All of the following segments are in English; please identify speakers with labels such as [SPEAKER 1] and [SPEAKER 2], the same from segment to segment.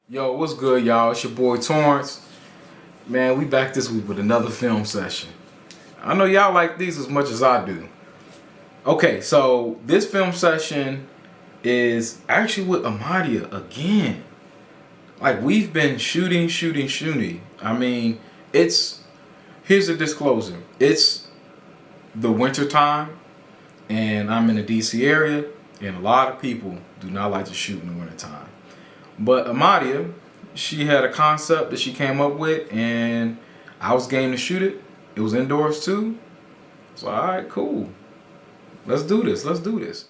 [SPEAKER 1] Yo, what's good, y'all? It's your boy Torrance. Man, we back this week with another film session. I know y'all like these as much as I do. Okay, so this film session is actually with Mamiya again. Like, we've been shooting. I mean, here's a disclosure. It's the winter time, and I'm in the DC area, and a lot of people do not like to shoot in the winter time. But Mamiya, she had a concept that she came up with, and I was game to shoot it. It was indoors too. So, all right, cool. Let's do this.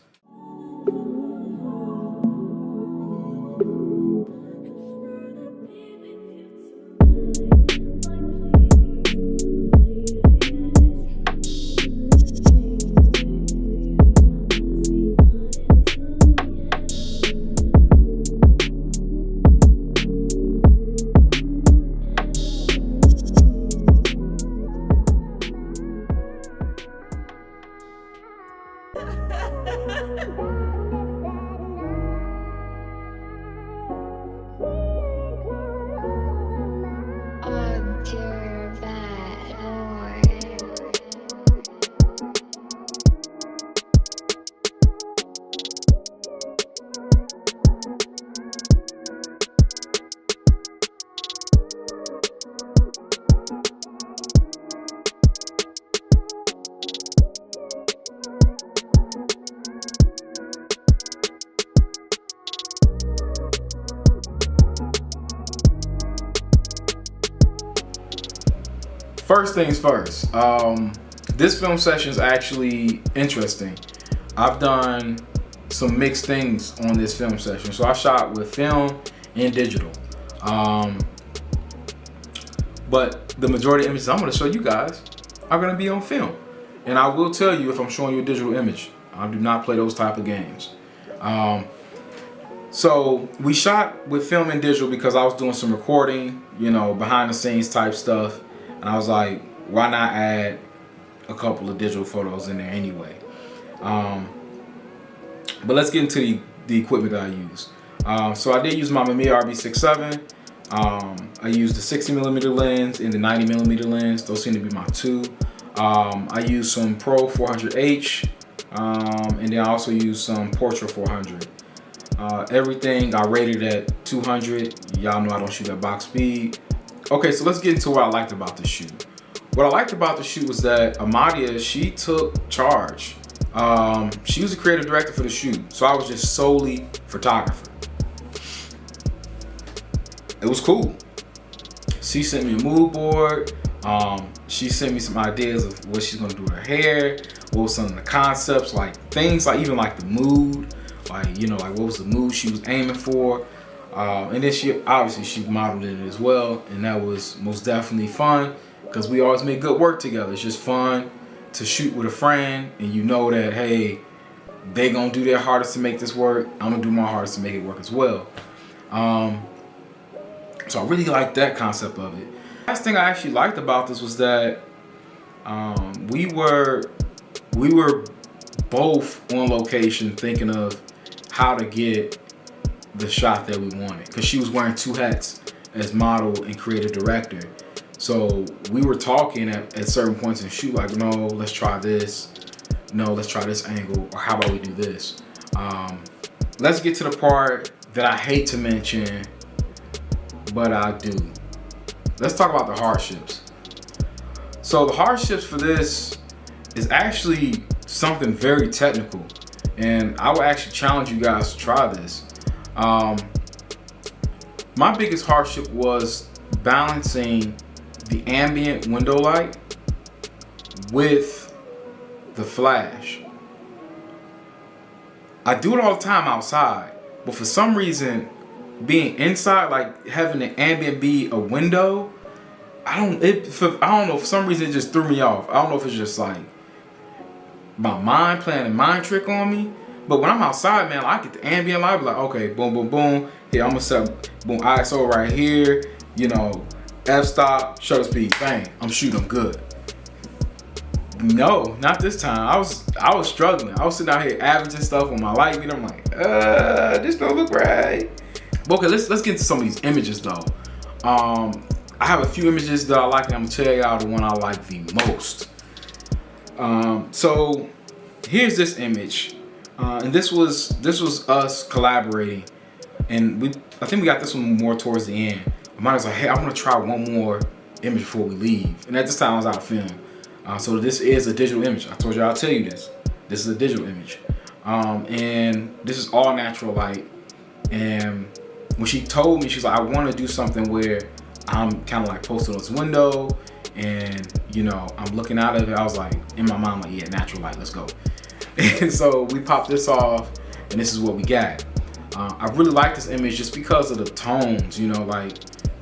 [SPEAKER 1] First things first, this film session is actually interesting. I've done some mixed things on this film session. So I shot with film and digital. But the majority of images I'm going to show you guys are going to be on film. And I will tell you if I'm showing you a digital image. I do not play those type of games. So we shot with film and digital because I was doing some recording, behind the scenes type stuff. And I was like, why not add a couple of digital photos in there anyway? But let's get into the equipment that I use. So I did use my Mamiya RB67. I used the 60mm lens and the 90mm lens. Those seem to be my two. I used some Pro 400H, and then I also used some Portra 400. Everything I rated at 200. Y'all know I don't shoot at box speed. Okay, so let's get into what I liked about the shoot. What I liked about the shoot was that Mamiya, she took charge. She was the creative director for the shoot, so I was just solely photographer. It was cool. She sent me a mood board. She sent me some ideas of what she's gonna do with her hair, what was some of the concepts, like things like even like the mood, like what was the mood she was aiming for. And then she modeled it as well, and that was most definitely fun because we always make good work together. It's just fun to shoot with a friend, and you know that, hey, they gonna do their hardest to make this work. I'm gonna do my hardest to make it work as well. So I really liked that concept of it. Last thing I actually liked about this was that we were both on location thinking of how to get the shot that we wanted, because she was wearing two hats as model and creative director. So we were talking at certain points in the shoot, like, no, let's try this. No, let's try this angle, or how about we do this? Let's get to the part that I hate to mention, but I do. Let's talk about the hardships. So the hardships for this is actually something very technical, and I would actually challenge you guys to try this. My biggest hardship was balancing the ambient window light with the flash. I do it all the time outside, but for some reason, being inside, like having the ambient be a window, I don't know, for some reason it just threw me off. I don't know if it's just like my mind playing a mind trick on me. But when I'm outside, man, I get the ambient light, like, okay, boom, boom, boom. Here, I'm gonna set, boom, ISO right here, f-stop, shutter speed, bang, I'm shooting, I'm good. No, not this time. I was struggling. I was sitting out here averaging stuff on my light meter. I'm like, this don't look right. But okay, let's get to some of these images though. I have a few images that I like, and I'm gonna tell y'all the one I like the most. So here's this image, and this was us collaborating, and I think we got this one more towards the end. Mine was like, hey, I want to try one more image before we leave, and at this time I was out of film. So this is a digital image. I told you I'll tell you this. This is a digital image, and this is all natural light. And when she told me, she's like, I want to do something where I'm kind of like posted on this window, and you know, I'm looking out of it. I was like, in my mind, like, yeah, natural light, let's go. And so we popped this off, and this is what we got. I really like this image just because of the tones, you know, like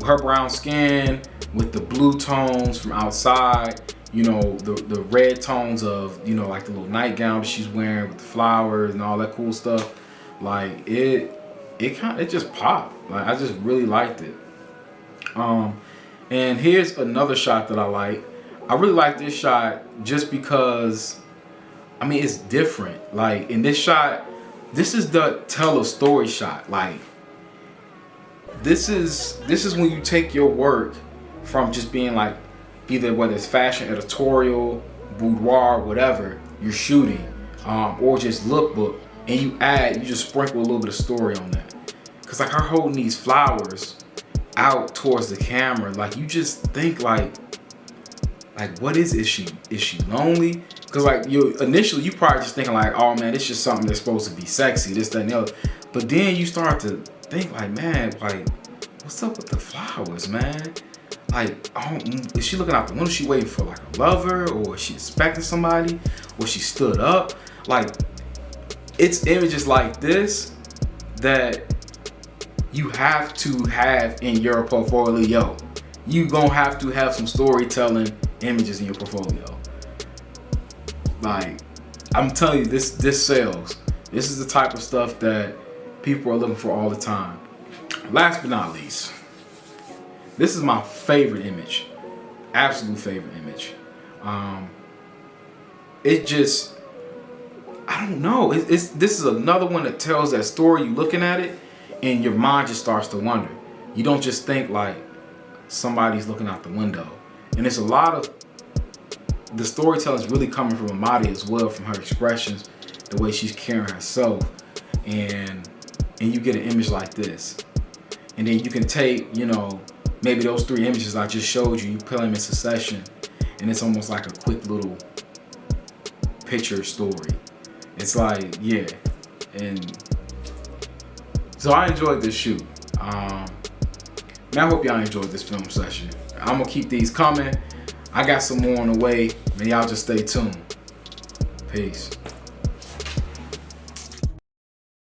[SPEAKER 1] her brown skin with the blue tones from outside, you know, the red tones of, you know, like the little nightgown that she's wearing with the flowers and all that cool stuff. Like it just popped. Like I just really liked it. And here's another shot that I like. I really like this shot just because, I mean, it's different. Like in this shot, this is the tell a story shot. Like this is when you take your work from just being like either whether it's fashion, editorial, boudoir, whatever you're shooting, or just lookbook, and you just sprinkle a little bit of story on that. Cause like her holding these flowers out towards the camera, like you just think like what is she lonely? Cause like initially you probably just thinking like, oh man, it's just something that's supposed to be sexy, this, that, and the other. But then you start to think like, man, like what's up with the flowers, man? Like, oh, is she looking out the window? Is she waiting for like a lover, or is she expecting somebody, or she stood up? Like, it's images like this that you have to have in your portfolio. You gonna have to have some storytelling images in your portfolio. Like, I'm telling you, this sells. This is the type of stuff that people are looking for all the time. Last but not least, this is my favorite image, absolute favorite image. It just, I don't know. This is another one that tells that story. You looking at it, and your mind just starts to wonder. You don't just think like somebody's looking out the window. And it's a lot of the storytelling is really coming from Amadi as well, from her expressions, the way she's carrying herself, and you get an image like this, and then you can take, you know, maybe those 3 images I just showed you, you put them in succession, and it's almost like a quick little picture story. It's like, yeah, and so I enjoyed this shoot. Man, I hope y'all enjoyed this film session. I'm gonna keep these coming. I got some more on the way. Man, y'all just stay tuned. Peace.